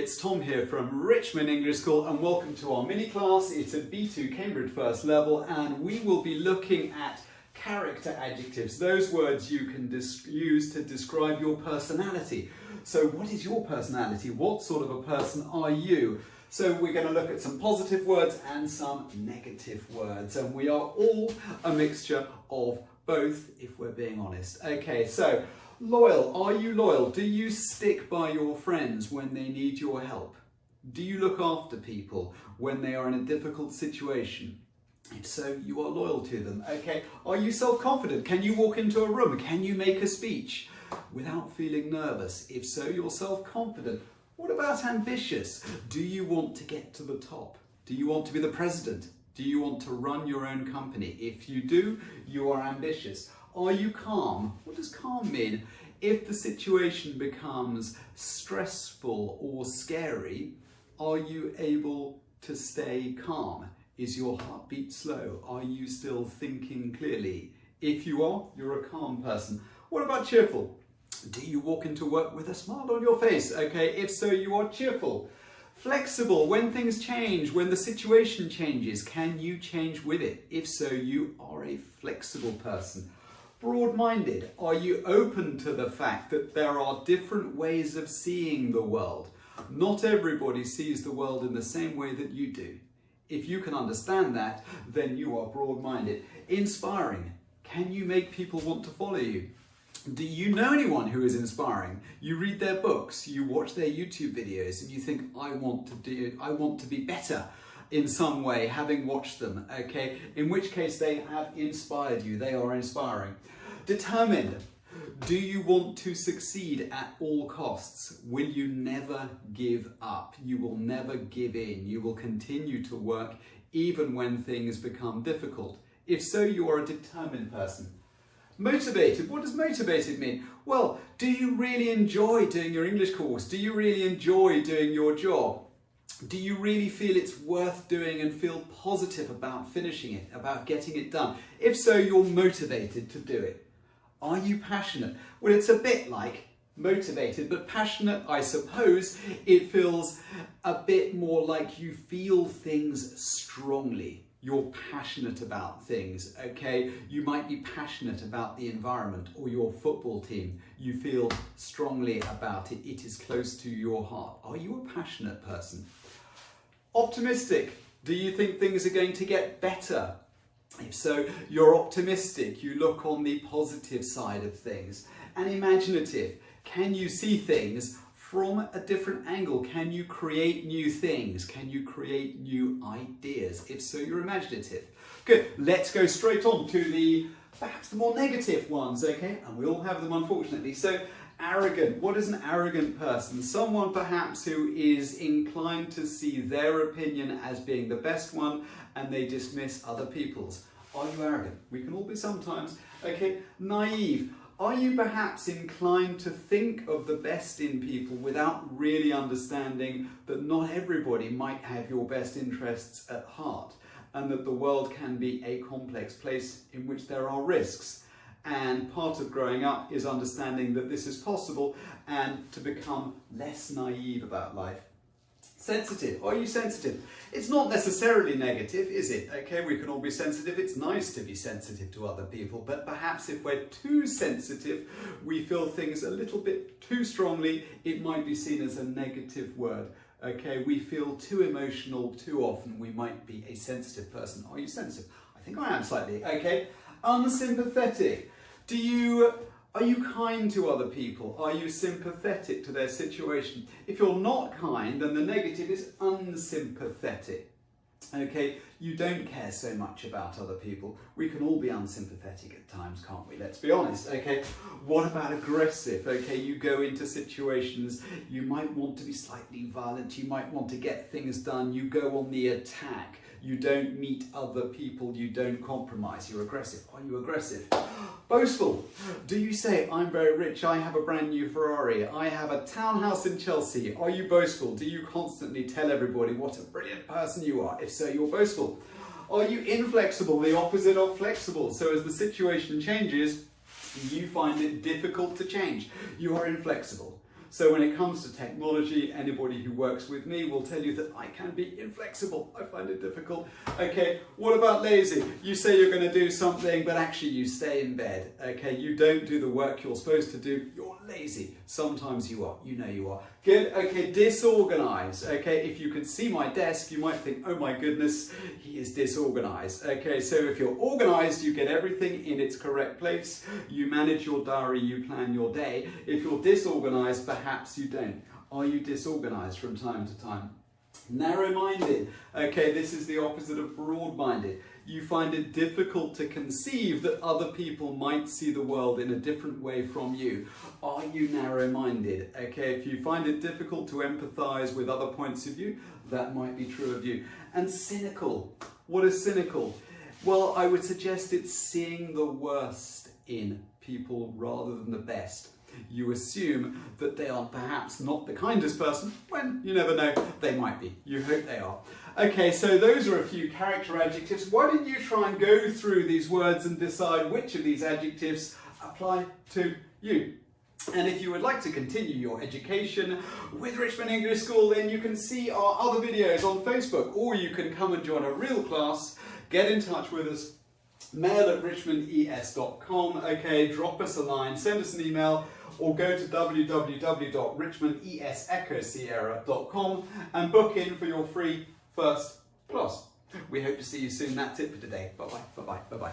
it's Tom here from Richmond English School and welcome to our mini class. It's a B2 Cambridge First Level and we will be looking at character adjectives, those words you can use to describe your personality. So what is your personality? What sort of a person are you? So we're going to look at some positive words and some negative words, and we are all a mixture of both if we're being honest. Okay, so loyal. Are you loyal? Do you stick by your friends when they need your help? Do you look after people when they are in a difficult situation? If so, you are loyal to them. Okay, are you self-confident? Can you walk into a room? Can you make a speech without feeling nervous? If so, you're self-confident. What about ambitious? Do you want to get to the top? Do you want to be the president? Do you want to run your own company? If you do, you are ambitious. Are you calm? What does calm mean? If the situation becomes stressful or scary, are you able to stay calm? Is your heartbeat slow? Are you still thinking clearly? If you are, you're a calm person. What about cheerful? Do you walk into work with a smile on your face? Okay, if so, you are cheerful. Flexible, when things change, when the situation changes, can you change with it? If so, you are a flexible person. Broad-minded, are you open to the fact that there are different ways of seeing the world? Not everybody sees the world in the same way that you do. If you can understand that, then you are broad-minded. Inspiring, can you make people want to follow you? Do you know anyone who is inspiring? You read their books, you watch their YouTube videos, and you think, I want to be better in some way, having watched them, okay? In which case they have inspired you, they are inspiring. Determined, do you want to succeed at all costs? Will you never give up? You will never give in. You will continue to work even when things become difficult. If so, you are a determined person. Motivated, what does motivated mean? Well, do you really enjoy doing your English course? Do you really enjoy doing your job? Do you really feel it's worth doing and feel positive about finishing it, about getting it done? If so, you're motivated to do it. Are you passionate? Well, it's a bit like motivated, but passionate, I suppose, it feels a bit more like you feel things strongly. You're passionate about things, okay? You might be passionate about the environment or your football team. You feel strongly about it. It is close to your heart. Are you a passionate person? Optimistic. Do you think things are going to get better? If so, you're optimistic. You look on the positive side of things. And imaginative. Can you see things from a different angle? Can you create new things? Can you create new ideas? If so, you're imaginative. Good, let's go straight on to perhaps the more negative ones, okay? And we all have them, unfortunately. So, arrogant. What is an arrogant person? Someone perhaps who is inclined to see their opinion as being the best one and they dismiss other people's. Are you arrogant? We can all be sometimes. Okay, naive. Are you perhaps inclined to think of the best in people without really understanding that not everybody might have your best interests at heart and that the world can be a complex place in which there are risks? And part of growing up is understanding that this is possible and to become less naive about life. Sensitive. Are you sensitive? It's not necessarily negative, is it? Okay, we can all be sensitive. It's nice to be sensitive to other people, but perhaps if we're too sensitive, we feel things a little bit too strongly, it might be seen as a negative word. Okay, we feel too emotional too often, we might be a sensitive person. Are you sensitive? I think I am slightly. Okay, unsympathetic. Are you kind to other people? Are you sympathetic to their situation? If you're not kind, then the negative is unsympathetic. Okay, you don't care so much about other people. We can all be unsympathetic at times, can't we? Let's be honest, okay? What about aggressive? Okay, you go into situations, you might want to be slightly violent, you might want to get things done, you go on the attack, you don't meet other people, you don't compromise, you're aggressive. Are you aggressive? Boastful. Do you say, I'm very rich, I have a brand new Ferrari, I have a townhouse in Chelsea? Are you boastful? Do you constantly tell everybody what a brilliant person you are? If so, you're boastful. Are you inflexible, the opposite of flexible? So as the situation changes, you find it difficult to change. You are inflexible. So when it comes to technology, anybody who works with me will tell you that I can be inflexible. I find it difficult. Okay, what about lazy? You say you're going to do something, but actually you stay in bed. Okay, you don't do the work you're supposed to do. You're lazy. Sometimes you are. You know you are. Good. Okay, disorganized. Okay, if you could see my desk, you might think, oh my goodness, he is disorganized. Okay, so if you're organized, you get everything in its correct place. You manage your diary, you plan your day. If you're disorganized, perhaps you don't. Are you disorganized from time to time? Narrow-minded. Okay, this is the opposite of broad-minded. You find it difficult to conceive that other people might see the world in a different way from you. Are you narrow-minded? Okay, if you find it difficult to empathize with other points of view, that might be true of you. And cynical. What is cynical? Well, I would suggest it's seeing the worst in people rather than the best. You assume that they are perhaps not the kindest person, when you never know, they might be. You hope they are. Okay, so those are a few character adjectives. Why don't you try and go through these words and decide which of these adjectives apply to you? And if you would like to continue your education with Richmond English School, then you can see our other videos on Facebook, or you can come and join a real class. Get in touch with us. mail@richmondes.com. Okay, drop us a line, send us an email, or go to www.richmondeseechosierra.com and book in for your free first class. We hope to see you soon. That's it for today. Bye-bye, bye-bye, bye-bye.